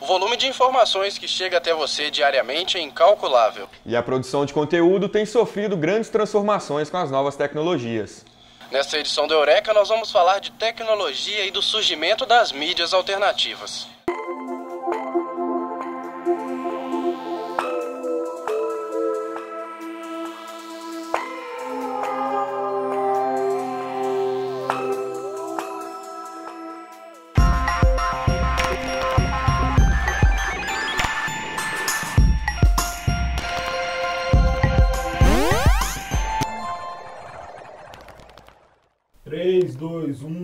O volume de informações que chega até você diariamente é incalculável. E a produção de conteúdo tem sofrido grandes transformações com as novas tecnologias. Nesta edição do Eureka, nós vamos falar de tecnologia e do surgimento das mídias alternativas.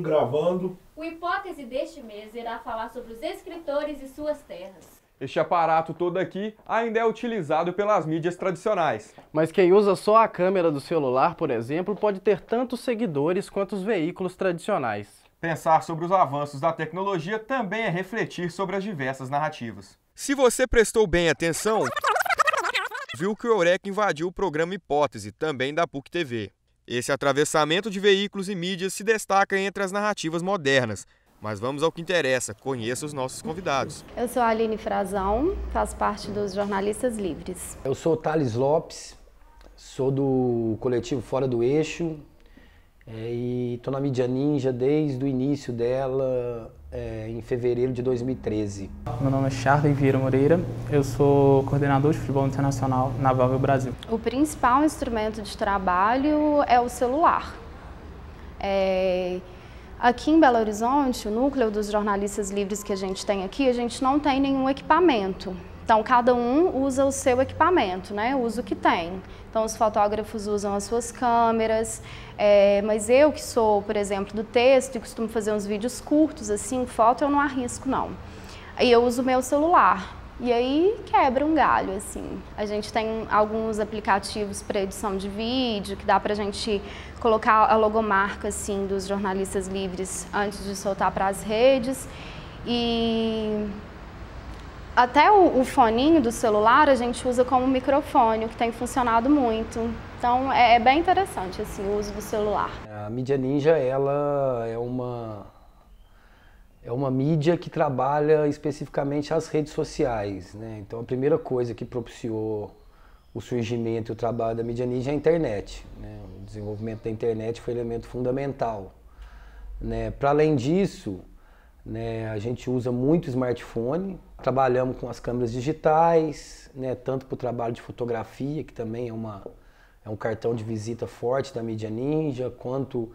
Gravando. O Hipótese deste mês irá falar sobre os escritores e suas terras. Este aparato todo aqui ainda é utilizado pelas mídias tradicionais. Mas quem usa só a câmera do celular, por exemplo, pode ter tantos seguidores quanto os veículos tradicionais. Pensar sobre os avanços da tecnologia também é refletir sobre as diversas narrativas. Se você prestou bem atenção, viu que o Eureka invadiu o programa Hipótese, também da PUC TV. Esse atravessamento de veículos e mídias se destaca entre as narrativas modernas. Mas vamos ao que interessa, conheça os nossos convidados. Eu sou a Aline Frazão, faço parte dos Jornalistas Livres. Eu sou o Thales Lopes, sou do coletivo Fora do Eixo e estou na Mídia Ninja desde o início dela, em fevereiro de 2013. Meu nome é Charlie Vieira Moreira, eu sou coordenador de futebol internacional na Valve Brasil. O principal instrumento de trabalho é o celular. Aqui em Belo Horizonte, o núcleo dos jornalistas livres que a gente tem aqui, a gente não tem nenhum equipamento. Então, cada um usa o seu equipamento, né? Usa o que tem. Então, os fotógrafos usam as suas câmeras, mas eu que sou, por exemplo, do texto e costumo fazer uns vídeos curtos, assim, foto eu não arrisco, não. Aí eu uso o meu celular e aí quebra um galho, assim. A gente tem alguns aplicativos para edição de vídeo, que dá pra gente colocar a logomarca, assim, dos jornalistas livres antes de soltar para as redes. E até o foninho do celular a gente usa como microfone, o que tem funcionado muito. Então é bem interessante assim, o uso do celular. A Mídia Ninja ela é uma mídia que trabalha especificamente as redes sociais, né? Então a primeira coisa que propiciou o surgimento e o trabalho da Mídia Ninja é a internet, né? O desenvolvimento da internet foi um elemento fundamental, né? Para além disso, né, a gente usa muito smartphone, trabalhamos com as câmeras digitais, né, tanto para o trabalho de fotografia, que também é um cartão de visita forte da Mídia Ninja, quanto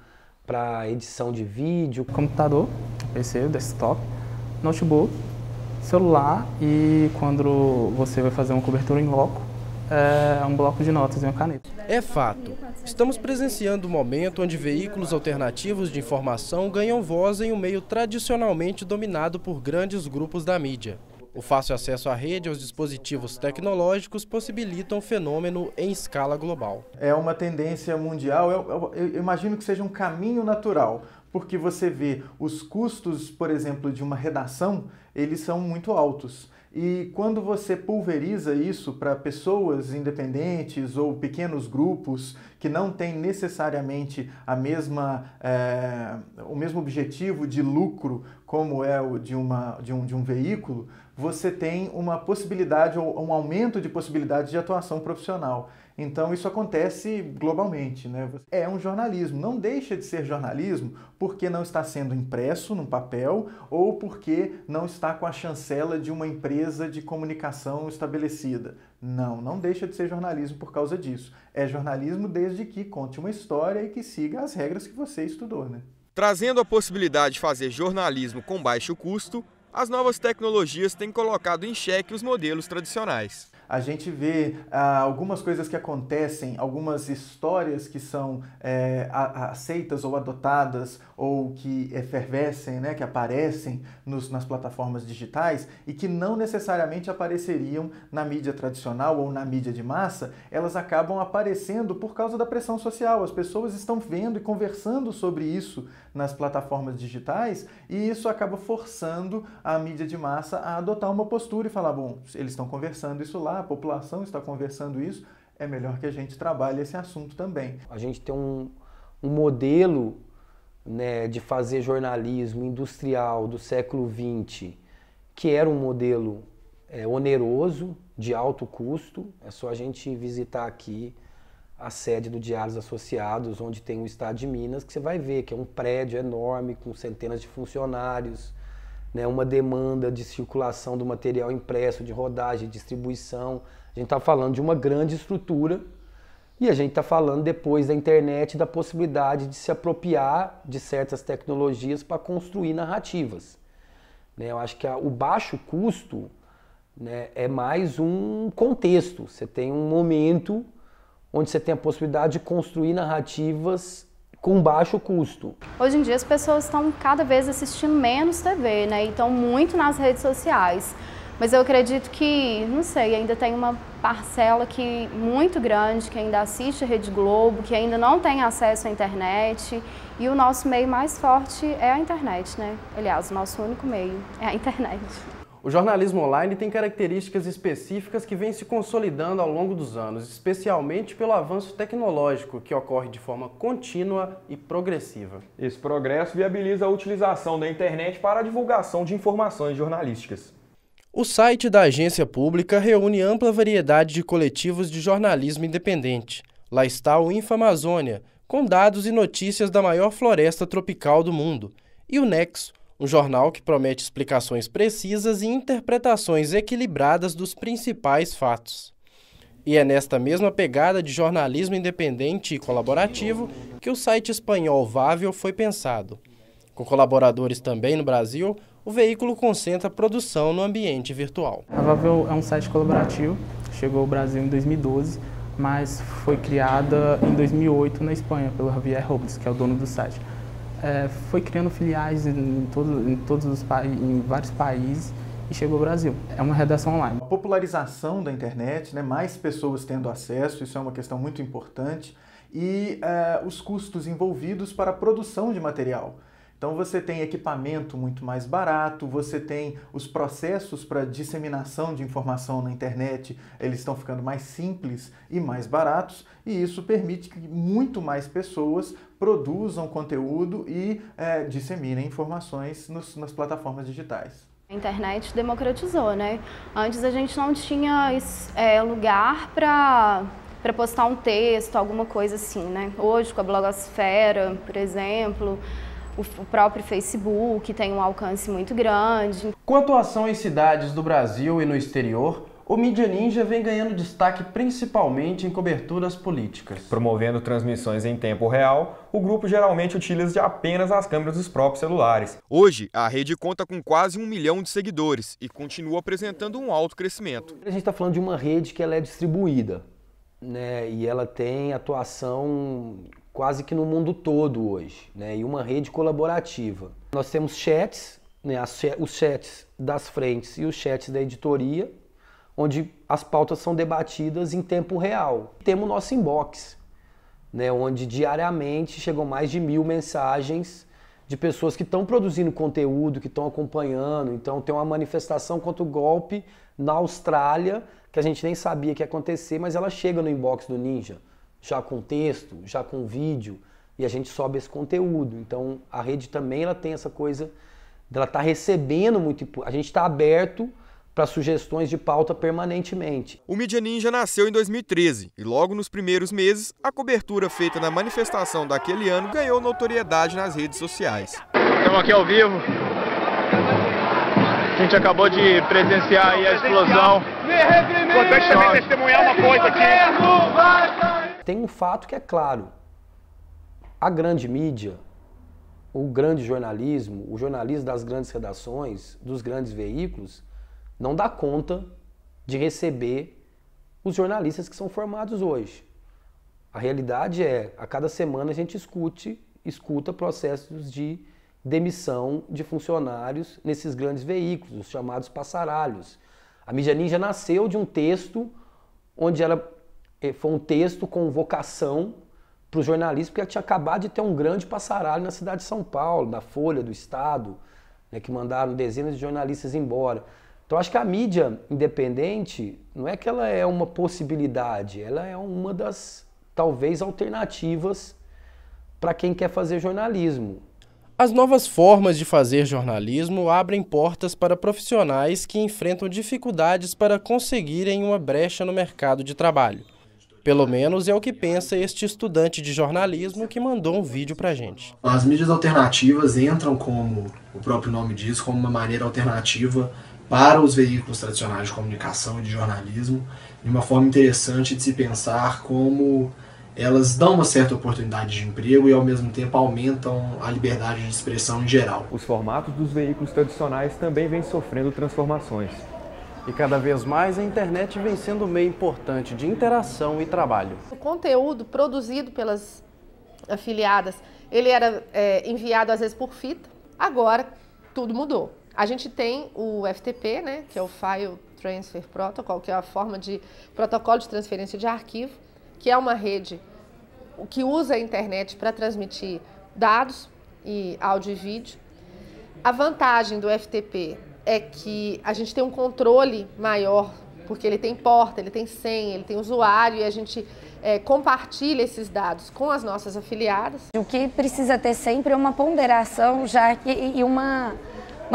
para edição de vídeo. Computador, PC, desktop, notebook, celular e quando você vai fazer uma cobertura em loco, um bloco de notas e uma caneta. É fato. Estamos presenciando um momento onde veículos alternativos de informação ganham voz em um meio tradicionalmente dominado por grandes grupos da mídia. O fácil acesso à rede e aos dispositivos tecnológicos possibilitam o fenômeno em escala global. É uma tendência mundial, eu imagino que seja um caminho natural, porque você vê os custos, por exemplo, de uma redação, eles são muito altos. E quando você pulveriza isso para pessoas independentes ou pequenos grupos que não têm necessariamente o mesmo objetivo de lucro como é o de um veículo, você tem uma possibilidade ou um aumento de possibilidade de atuação profissional. Então isso acontece globalmente, né? É um jornalismo, não deixa de ser jornalismo porque não está sendo impresso num papel ou porque não está com a chancela de uma empresa de comunicação estabelecida. Não deixa de ser jornalismo por causa disso. É jornalismo desde que conte uma história e que siga as regras que você estudou, né? Trazendo a possibilidade de fazer jornalismo com baixo custo, as novas tecnologias têm colocado em xeque os modelos tradicionais. A gente vê algumas coisas que acontecem, algumas histórias que são aceitas ou adotadas ou que efervescem, né, que aparecem nas plataformas digitais e que não necessariamente apareceriam na mídia tradicional ou na mídia de massa, elas acabam aparecendo por causa da pressão social. As pessoas estão vendo e conversando sobre isso nas plataformas digitais e isso acaba forçando a mídia de massa a adotar uma postura e falar, bom, eles estão conversando isso lá, a população está conversando isso, é melhor que a gente trabalhe esse assunto também. A gente tem um modelo, né, de fazer jornalismo industrial do século XX que era um modelo oneroso, de alto custo. É só a gente visitar aqui a sede do Diários Associados, onde tem o Estado de Minas, que você vai ver que é um prédio enorme, com centenas de funcionários, né, uma demanda de circulação do material impresso, de rodagem, distribuição. A gente está falando de uma grande estrutura e a gente está falando depois da internet da possibilidade de se apropriar de certas tecnologias para construir narrativas. Né, eu acho que o baixo custo, né, é mais um contexto. Você tem um momento onde você tem a possibilidade de construir narrativas com baixo custo. Hoje em dia as pessoas estão cada vez assistindo menos TV, né? E estão muito nas redes sociais. Mas eu acredito que, não sei, ainda tem uma parcela muito grande que ainda assiste a Rede Globo, que ainda não tem acesso à internet. E o nosso meio mais forte é a internet, né? Aliás, o nosso único meio é a internet. O jornalismo online tem características específicas que vêm se consolidando ao longo dos anos, especialmente pelo avanço tecnológico, que ocorre de forma contínua e progressiva. Esse progresso viabiliza a utilização da internet para a divulgação de informações jornalísticas. O site da agência pública reúne ampla variedade de coletivos de jornalismo independente. Lá está o Infamazônia, com dados e notícias da maior floresta tropical do mundo, e o Nexo, um jornal que promete explicações precisas e interpretações equilibradas dos principais fatos. E é nesta mesma pegada de jornalismo independente e colaborativo que o site espanhol Vável foi pensado. Com colaboradores também no Brasil, o veículo concentra a produção no ambiente virtual. A Vável é um site colaborativo, chegou ao Brasil em 2012, mas foi criada em 2008 na Espanha pelo Javier Robles, que é o dono do site. Foi criando filiais em vários países e chegou ao Brasil. É uma redação online. A popularização da internet, né, mais pessoas tendo acesso, isso é uma questão muito importante, e os custos envolvidos para a produção de material. Então você tem equipamento muito mais barato, você tem os processos para disseminação de informação na internet, eles estão ficando mais simples e mais baratos, e isso permite que muito mais pessoas produzam conteúdo e disseminem informações nas plataformas digitais. A internet democratizou, né? Antes a gente não tinha lugar para postar um texto, alguma coisa assim, né? Hoje com a blogosfera, por exemplo, o próprio Facebook tem um alcance muito grande. Com a atuação em cidades do Brasil e no exterior, o Mídia Ninja vem ganhando destaque principalmente em coberturas políticas. Promovendo transmissões em tempo real, o grupo geralmente utiliza apenas as câmeras dos próprios celulares. Hoje, a rede conta com quase 1 milhão de seguidores e continua apresentando um alto crescimento. A gente está falando de uma rede que ela é distribuída, né? E ela tem atuação quase que no mundo todo hoje, né? E uma rede colaborativa. Nós temos chats, né? Os chats das frentes e os chats da editoria, onde as pautas são debatidas em tempo real. Temos o nosso inbox, né? Onde diariamente chegam mais de 1000 mensagens de pessoas que estão produzindo conteúdo, que estão acompanhando. Então tem uma manifestação contra o golpe na Austrália, que a gente nem sabia que ia acontecer, mas ela chega no inbox do Ninja, já com texto, já com vídeo, e a gente sobe esse conteúdo. Então a rede também ela tem essa coisa dela estar recebendo muito, a gente está aberto para sugestões de pauta permanentemente. O Mídia Ninja nasceu em 2013 e logo nos primeiros meses, a cobertura feita na manifestação daquele ano ganhou notoriedade nas redes sociais. Estamos aqui ao vivo. A gente acabou de presenciar aí a explosão. Importante também testemunhar uma coisa aqui. Tem um fato que é claro. A grande mídia, o grande jornalismo, o jornalismo das grandes redações, dos grandes veículos, não dá conta de receber os jornalistas que são formados hoje. A realidade é, a cada semana a gente escuta processos de demissão de funcionários nesses grandes veículos, os chamados passaralhos. A Mídia Ninja nasceu de um texto onde foi um texto com vocação para os jornalistas, porque ela tinha acabado de ter um grande passaralho na cidade de São Paulo, na Folha do Estado, né, que mandaram dezenas de jornalistas embora. Então acho que a mídia independente não é que ela é uma possibilidade, ela é uma das, talvez, alternativas para quem quer fazer jornalismo. As novas formas de fazer jornalismo abrem portas para profissionais que enfrentam dificuldades para conseguirem uma brecha no mercado de trabalho. Pelo menos é o que pensa este estudante de jornalismo que mandou um vídeo pra gente. As mídias alternativas entram, como o próprio nome diz, como uma maneira alternativa para os veículos tradicionais de comunicação e de jornalismo, de uma forma interessante de se pensar como elas dão uma certa oportunidade de emprego e ao mesmo tempo aumentam a liberdade de expressão em geral. Os formatos dos veículos tradicionais também vêm sofrendo transformações. E cada vez mais a internet vem sendo um meio importante de interação e trabalho. O conteúdo produzido pelas afiliadas, ele era enviado às vezes por fita, agora tudo mudou. A gente tem o FTP, né, que é o File Transfer Protocol, que é a forma de protocolo de transferência de arquivo, que é uma rede que usa a internet para transmitir dados e áudio e vídeo. A vantagem do FTP é que a gente tem um controle maior, porque ele tem porta, ele tem senha, ele tem usuário e a gente compartilha esses dados com as nossas afiliadas. O que precisa ter sempre é uma ponderação e uma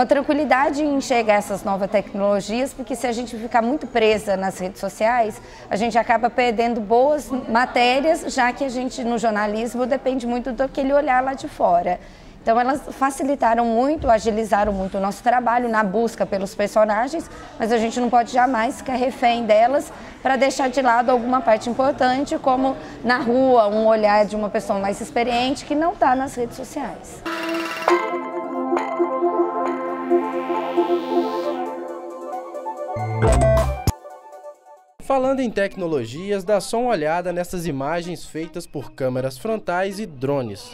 tranquilidade em enxergar essas novas tecnologias, porque se a gente ficar muito presa nas redes sociais, a gente acaba perdendo boas matérias, já que a gente no jornalismo depende muito daquele olhar lá de fora. Então elas facilitaram muito, agilizaram muito o nosso trabalho na busca pelos personagens, mas a gente não pode jamais ficar refém delas para deixar de lado alguma parte importante, como na rua, um olhar de uma pessoa mais experiente que não está nas redes sociais. Falando em tecnologias, dá só uma olhada nessas imagens feitas por câmeras frontais e drones.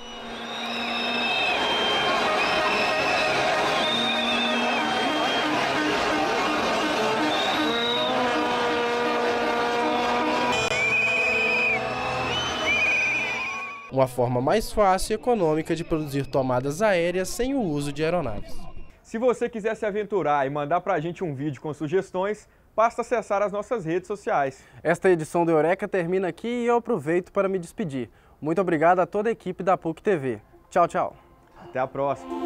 Uma forma mais fácil e econômica de produzir tomadas aéreas sem o uso de aeronaves. Se você quiser se aventurar e mandar pra gente um vídeo com sugestões, basta acessar as nossas redes sociais. Esta edição do Eureka termina aqui e eu aproveito para me despedir. Muito obrigado a toda a equipe da PUC TV. Tchau, tchau. Até a próxima.